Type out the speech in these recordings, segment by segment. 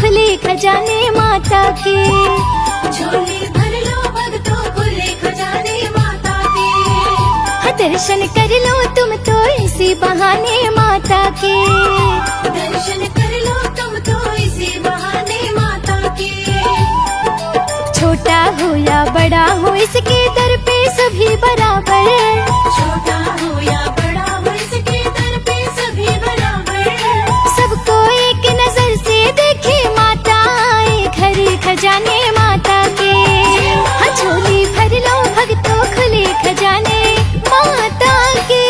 खुले खजाने माता के। झोली भर लो भक्तों खुले खजाने माता के। दर्शन कर लो तुम तो इसी बहाने माता के। दर्शन कर लो तुम तो इसी बहाने माता के। छोटा हो या बड़ा हो इसके दर पे सभी बराबर। छोटा हो या बड़ा हो इसके दर पे सभी बराबर। सबको एक नजर से देखे माता आए घर खजाने माता के। हाँ, झोली भर लो भक्तों खुले खजाने माता के।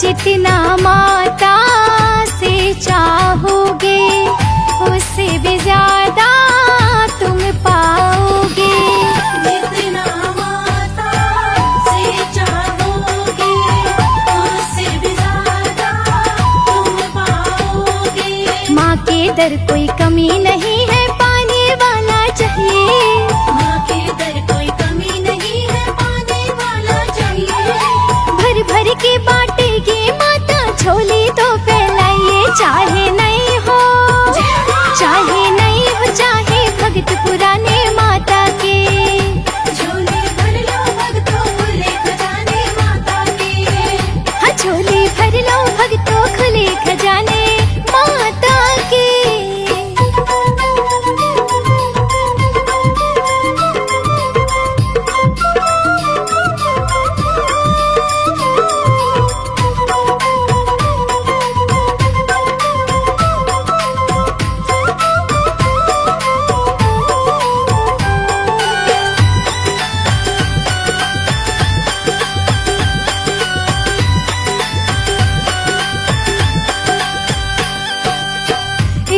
जितना माता से चाहोगे उससे भी ज्यादा तुम पाओगे। जितना माता से चाहोगे उससे भी ज्यादा तुम पाओगे। माँ के दर कोई कमी नहीं है पाने वाला चाहिए। माँ के दर कोई कमी नहीं है पाने वाला चाहिए। भर भर के बांटेगी माता झोली तो फैलाइए। चाहे नहीं हो चाहे भक्त पुराने माता के। झोली भर लो भक्तों खुले खजाने माता के। हाँ, झोली भर लो भक्तों खुले खजाने माता के।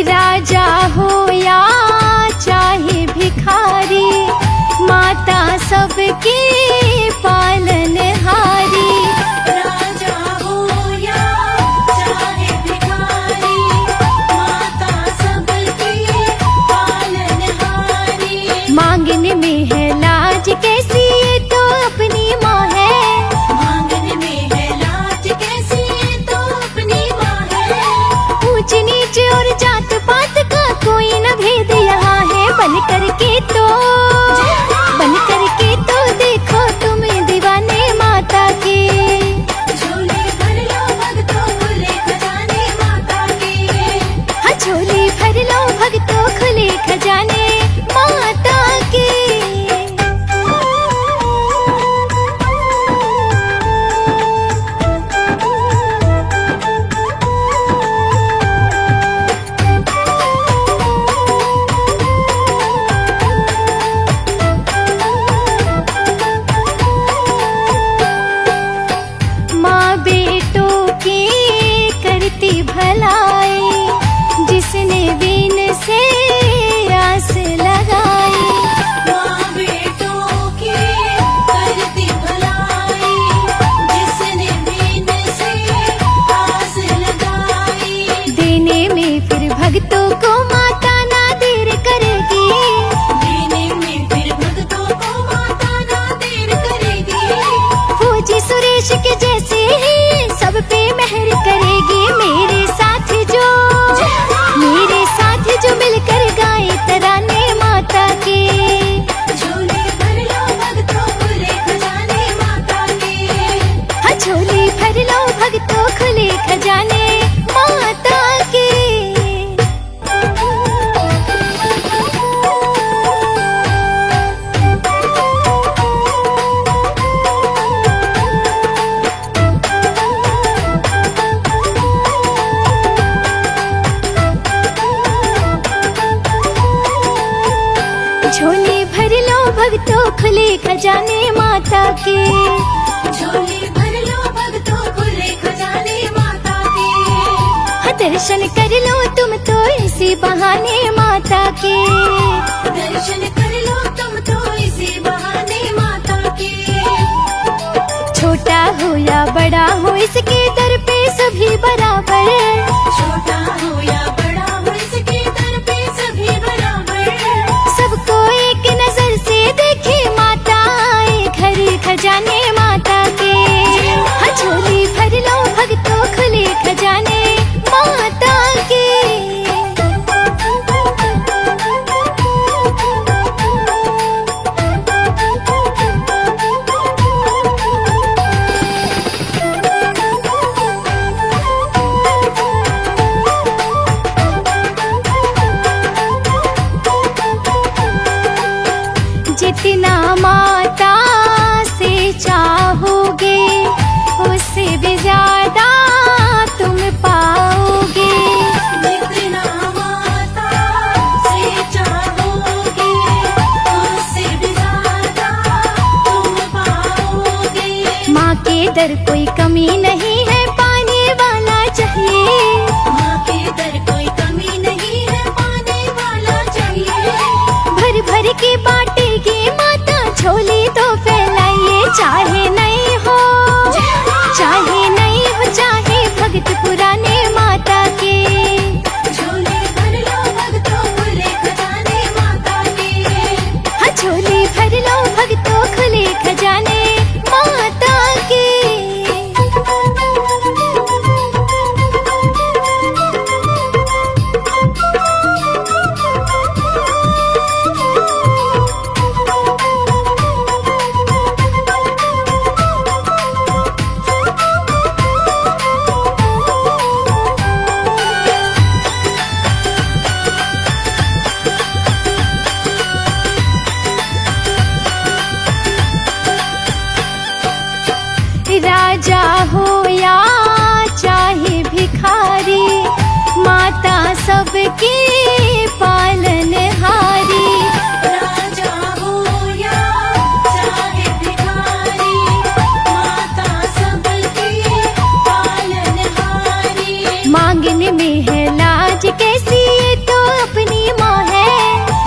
राजा हो या चाहे भिखारी माता सबके पालनहारी। राजा हो या चाहे भिखारी माता सबकी पालनहारी। मांगने में है लाज कैसी ये तो अपनी माँ है। मांगने में है लाज कैसी ये तो अपनी माँ है। ऊंच नीच और जात पात का कोई न भेद यहाँ है। बन करके तो देखो तुम दीवाने माता के। झोली भर लो भक्तों खुले खजाने माता के। हाँ, झोली भर लो भक्तों खुले खजाने माता के। माँ बेटों की करती भलाई जिसने बीन से आस लगाई। माँ बेटों की करती भलाई जिसने बीन से आस लगाई। देने में फिर भक्तों को माता ना देर करेगी। देने में फिर भक्तों को माता ना देर करेगी। फौजी सुरेश के जैसे ही सब पे मेहर करेगी। मेरे साथ जो मिलकर गाए तराने माता के। झोली भर लो भक्तों खुले खजाने माता के। हाँ, झोली भर लो भक्तों खुले खजाने माता के। झोली भर लो भक्तों खुले खजाने माता के। झोली भर लो भक्तों खुले खजाने माता के। हाँ, दर्शन कर लो तुम तो इसी बहाने माता के। दर्शन कर लो तुम तो इसी बहाने माता के। छोटा हो या बड़ा हो इसके दर पे सभी बराबर। छोटा हो या बड़ा हो इसके दर पे सभी बराबर। सबको एक नजर से देखे माता आए घर खजाने माता के। हाँ झोली भर लो भक्तों खुले खजाने माता के। जितना माता से चाहोगे उससे भी ज्यादा तुम पाओगे। जितना माता से चाहोगे उससे भी ज्यादा तुम पाओगे। माँ के दर कोई कमी नहीं है पाने वाला चाहिए। माँ के दर कोई कमी नहीं है पाने वाला चाहिए। भर भर के बांटेगी माता झोली तो फैलाइए। चाहे नहीं हो चाहे भक्त पुराने माता के। झोली भर लो भक्तों खुले खजाने माता के। हाँ झोली भर लो भक्तों खुले खजाने माता के। राजा हो या चाहे भिखारी माता सबके पालनहारी। राजा हो या चाहे भिखारी माता सबकी पालनहारी। मांगने में है लाज कैसी ये तो अपनी माँ है।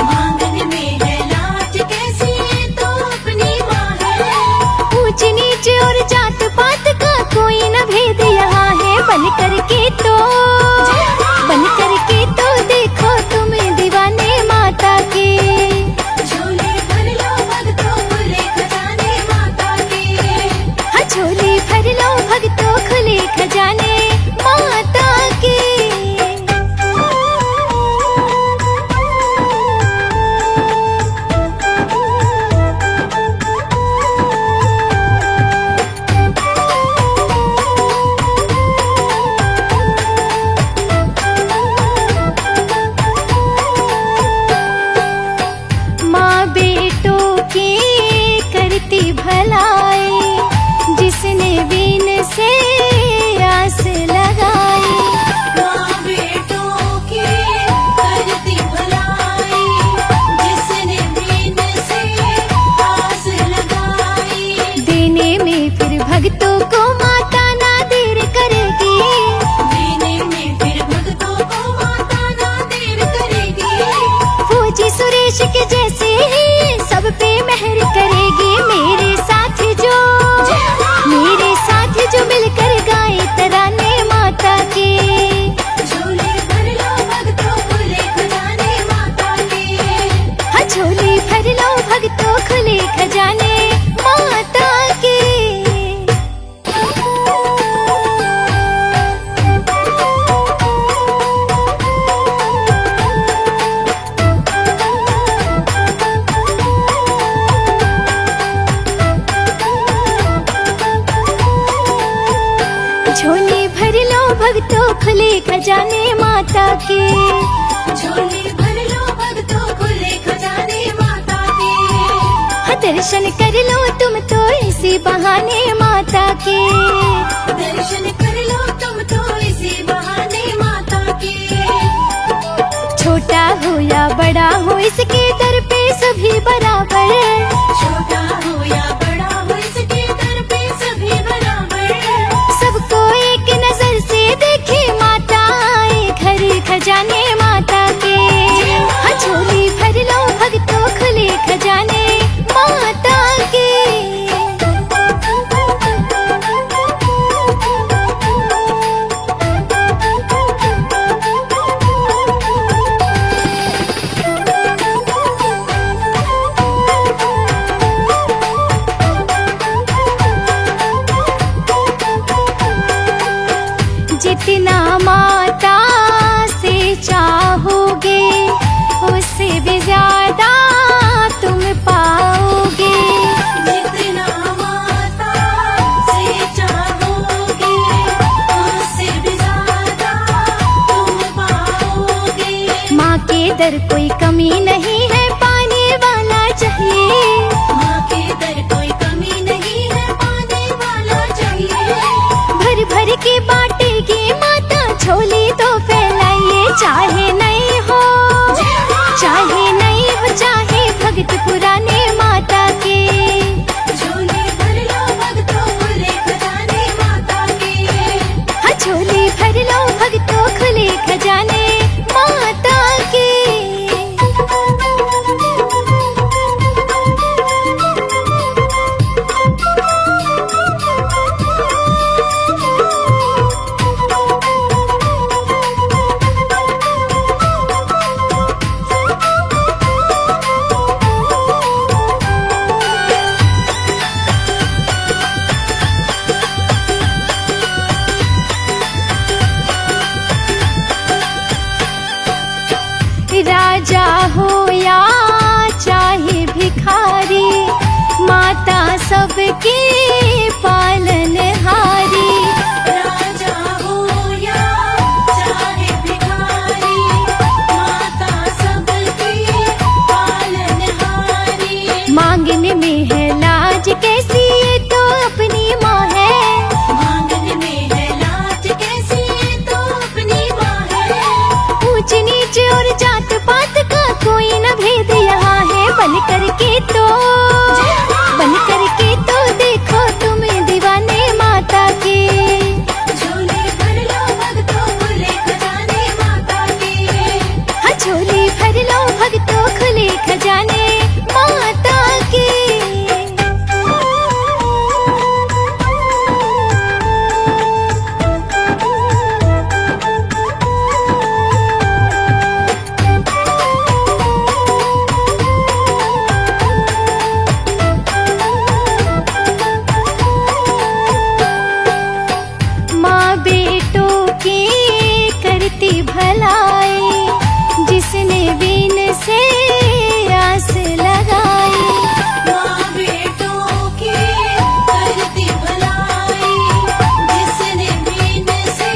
मांगने में है लाज कैसी ये तो अपनी माँ है। ऊंच नीच और जात पात का कोई न भेद यहाँ है। बन करके तो देखो तुम दीवाने माता के। झोली भर लो भक्तों खुले खजाने माता के। हाँ झोली भर लो भक्तों खुले खजाने माता के। माँ बेटों की करती भलाई जिसने बीन से आस लगाई। माँ बेटों की करती भलाई जिसने बीन से आस लगाई। देने में फिर भक्तों को माता ना देर करेगी। देने में फिर भक्तों को माता ना देर करेगी। फौजी सुरेश के जैसे ही सब पे मेहर करेगी। मेरे साथ जो मिलकर गाए तराने माता के। झोली भर लो भक्तों खुले खजाने माता के। हाँ झोली भर लो भक्तों खुले खजाने माता के। झोली भर लो भक्तों खुले खजाने माता के। झोली भर लो भक्तों खुले खजाने माता के। हाँ दर्शन कर लो तुम तो इसी बहाने माता के। दर्शन कर लो तुम तो इसी बहाने माता के। छोटा हो या बड़ा हो इसके दर पे सभी बराबर। छोटा हो या बड़ा हो इसके दर पे सभी बराबर। सबको एक नजर से देखे माता आए घर खजाने माता के। हाँ झोली भर लो भक्तों खुले खजाने माता के। कोई कमी नहीं है, पाने वाला चाहिए। माँ के दर कोई कमी नहीं है, पाने वाला चाहिए। भर भर के बांटेगी माता, झोली तो फैलाइए। चाहे नहीं हो, चाहे नहीं हो, चाहे भक्त पुराने माता के। झोली भर लो भक्तों, खुले खजाने माता के। हाँ, झोली भर लो भक्तों, खुले खजाने माता के। राजा हो या चाहे भिखारी, माता सबके पालनहारी। राजा हो या चाहे भिखारी, माता सबकी पालनहारी। मांगने में है लाज कैसी, ये तो अपनी माँ है। मांगने में है लाज कैसी, ये तो अपनी माँ है। ऊंच नीच और जात पात का कोई न भेद यहाँ है। बन करके तो देखो तुम्हें दीवाने माता के। झोली भर लो भक्तों, खुले खजाने माता के। हाँ, झोली भर लो भक्तों, खुले खजाने माता के। माँ बेटों की करती भलाई, जिसने बीन से आस लगाई। माँ बेटों की करती भलाई, जिसने बीन से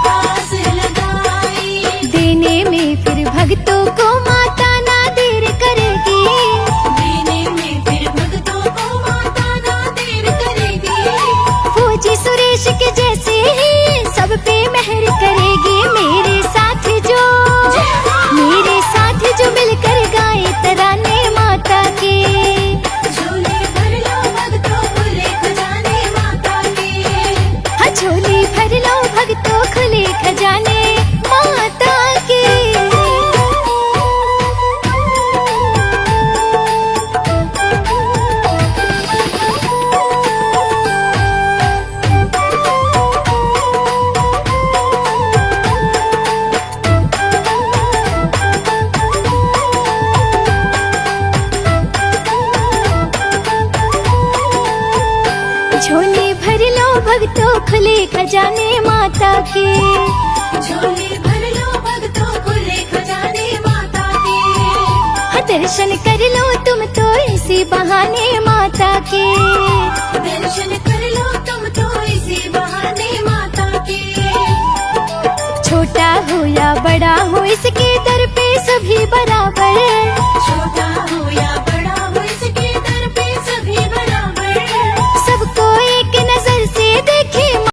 आस लगाई। देने में फिर भक्तों को माता ना देर करेगी। देने में फिर भक्तों को माता ना देर करेगी। फौजी सुरेश के जैसे ही सब पे मेहर करेगी। मेरे साथ जो मिलकर गाए तराने माता के। झोली भर लो भक्तों, खुले खजाने माता के। हाँ, झोली भर लो भक्तों, खुले खजाने माता के। झोली भर लो भक्तों, खुले खजाने माता के। झोली भर लो भक्तों, खुले खजाने माता के। हाँ, दर्शन कर लो तुम तो इसी बहाने माता के। दर्शन कर लो तुम तो इसी बहाने माता के। छोटा हो या बड़ा हो, इसके दर पे सभी बराबर। छोटा